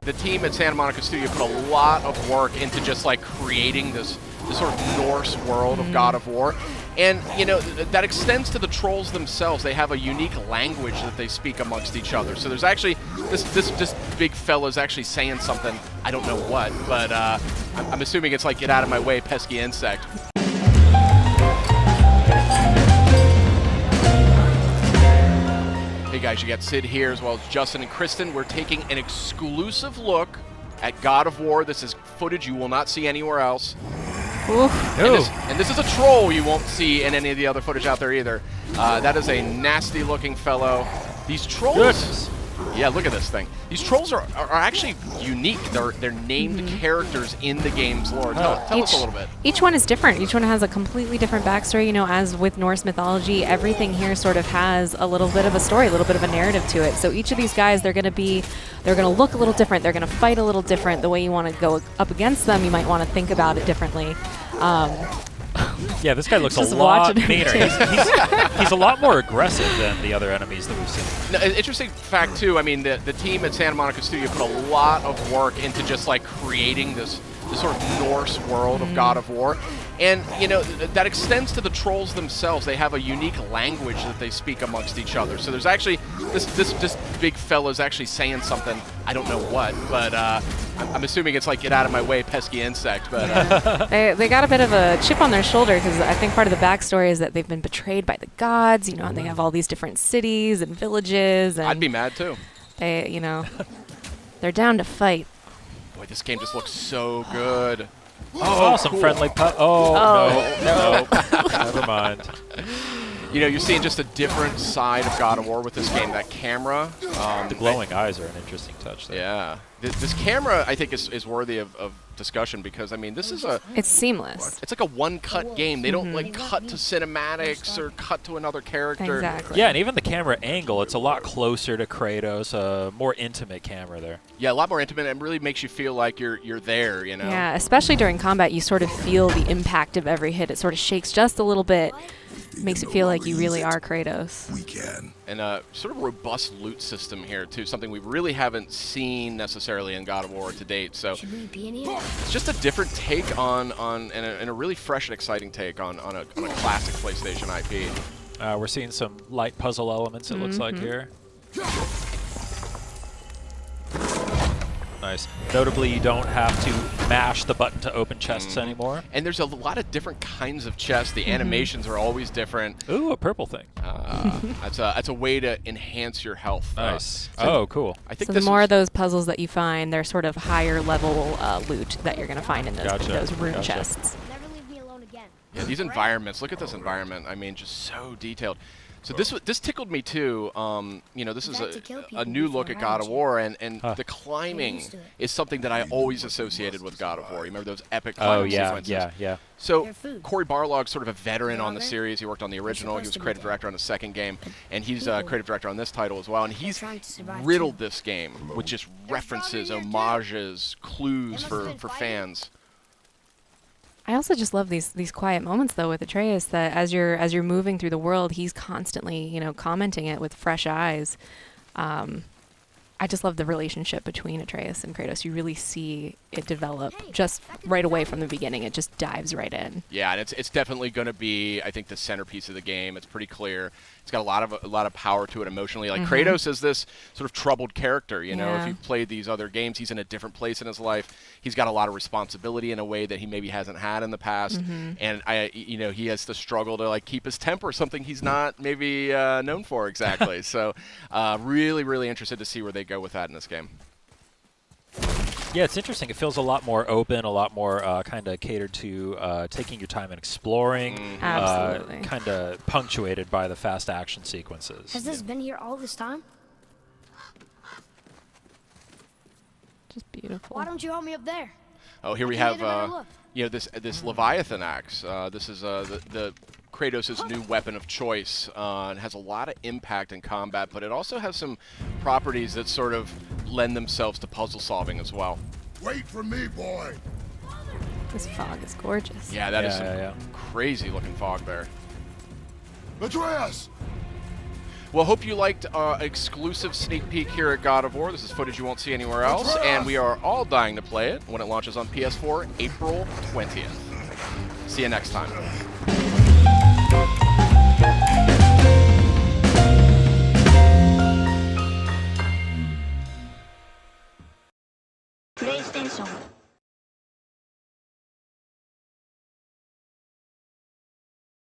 the team at Santa Monica Studio put a lot of work into just like creating this sort of Norse world of God of War. And, you know, that extends to the trolls themselves. They have a unique language that they speak amongst each other. So there's actually, this big fella's actually saying something, I don't know what, but I'm assuming it's like, get out of my way, pesky insect. Hey guys, you got Sid here as well as Justin and Kristen. We're taking an exclusive look at God of War. This is footage you will not see anywhere else. And this is a troll you won't see in any of the other footage out there either. That is a nasty looking fellow. These trolls, Goodness. Yeah, look at this thing. These trolls are actually unique. They're named characters in the game's lore. Tell us a little bit. Each one is different. Each one has a completely different backstory. You know, as with Norse mythology, everything here sort of has a little bit of a story, a little bit of a narrative to it. So each of these guys, they're going to look a little different. They're going to fight a little different. The way you want to go up against them, you might want to think about it differently. Yeah, this guy looks a Just lot watching him meaner. He's a lot more aggressive than the other enemies that we've seen. No, interesting fact too. I mean, the team at Santa Monica Studio put a lot of work into just like creating this sort of Norse world of God of War. And, you know, that extends to the trolls themselves. They have a unique language that they speak amongst each other. So there's actually, this big fella's actually saying something, I don't know what, but I'm assuming it's like, get out of my way, pesky insect. But They got a bit of a chip on their shoulder because I think part of the backstory is that they've been betrayed by the gods, you know, and they have all these different cities and villages. And I'd be mad too. they, you know, they're down to fight. Boy, this game just looks so good. Oh, some cool. friendly no, never mind. You know, you're seeing just a different side of God of War with this game. That camera. The glowing eyes are an interesting touch there. Yeah. This camera, I think, is worthy of discussion because, I mean, this is It's seamless. it's like a one-cut game. They don't, like, cut to cinematics or cut to another character. Exactly. Yeah, and even the camera angle, it's a lot closer to Kratos, a more intimate camera there. Yeah, a lot more intimate and really makes you feel like you're there, you know? Yeah, especially during combat, you sort of feel the impact of every hit. It sort of shakes just a little bit, makes it feel like you really are Kratos. We can. And sort of robust loot system here, too, something we really haven't seen necessarily in God of War to date. So Should we be in here? it's just a different take and a really fresh and exciting take on a classic PlayStation IP. We're seeing some light puzzle elements, it looks like here. Nice. Notably, you don't have to mash the button to open chests anymore. And there's a lot of different kinds of chests. The animations are always different. Ooh, a purple thing. That's a way to enhance your health. Nice. So Oh, cool. I think So the this more is- of those puzzles that you find, they're sort of higher level loot that you're going to find in those, Gotcha, those rune gotcha. chests. Never leave me alone again. Yeah, these environments. Look at this environment. I mean, just so detailed. So this tickled me too. You know, this is Back to kill a people new look before, at God of haven't you? War, and the climbing used to it. is something that I always associated with God of War. You remember those epic Oh, climbing yeah, sequences? yeah. So Their food. Corey Barlog's sort of a veteran They're on the hungry? series. He worked on the original. He was supposed to be creative dead. director on the second game, and he's people. creative director on this title as well. And he's trying to survive riddled too. this game with just They're references, probably here too. homages, clues must have for been fighting. fans. I also just love these quiet moments though with Atreus that as you're moving through the world, he's constantly, you know, commenting it with fresh eyes. I just love the relationship between Atreus and Kratos. You really see it develop just right away from the beginning. It just dives right in. Yeah, and it's definitely going to be, I think, the centerpiece of the game. It's pretty clear. It's got a lot of power to it emotionally. Like Kratos is this sort of troubled character. You know, if Yeah. you've played these other games, he's in a different place in his life. He's got a lot of responsibility in a way that he maybe hasn't had in the past. And you know, he has to struggle to like keep his temper, something he's not maybe known for exactly. So, really, really interested to see where they go with that in this game. Yeah, it's interesting. It feels a lot more open, a lot more kind of catered to taking your time and exploring. Absolutely. Kind of punctuated by the fast action sequences. Has this been here all this time? Just beautiful. Why don't you help me up there? Oh, here we can have get a better look. you know, this Leviathan axe. This is the Kratos' new weapon of choice. It has a lot of impact in combat, but it also has some properties that sort of lend themselves to puzzle solving as well. Wait for me, boy. This fog is gorgeous. Yeah, that is Yeah, some yeah, yeah. crazy looking fog there. Atreus! Well, hope you liked exclusive sneak peek here at God of War. This is footage you won't see anywhere else, and we are all dying to play it when it launches on PS4 April 20th. See you next time. PlayStation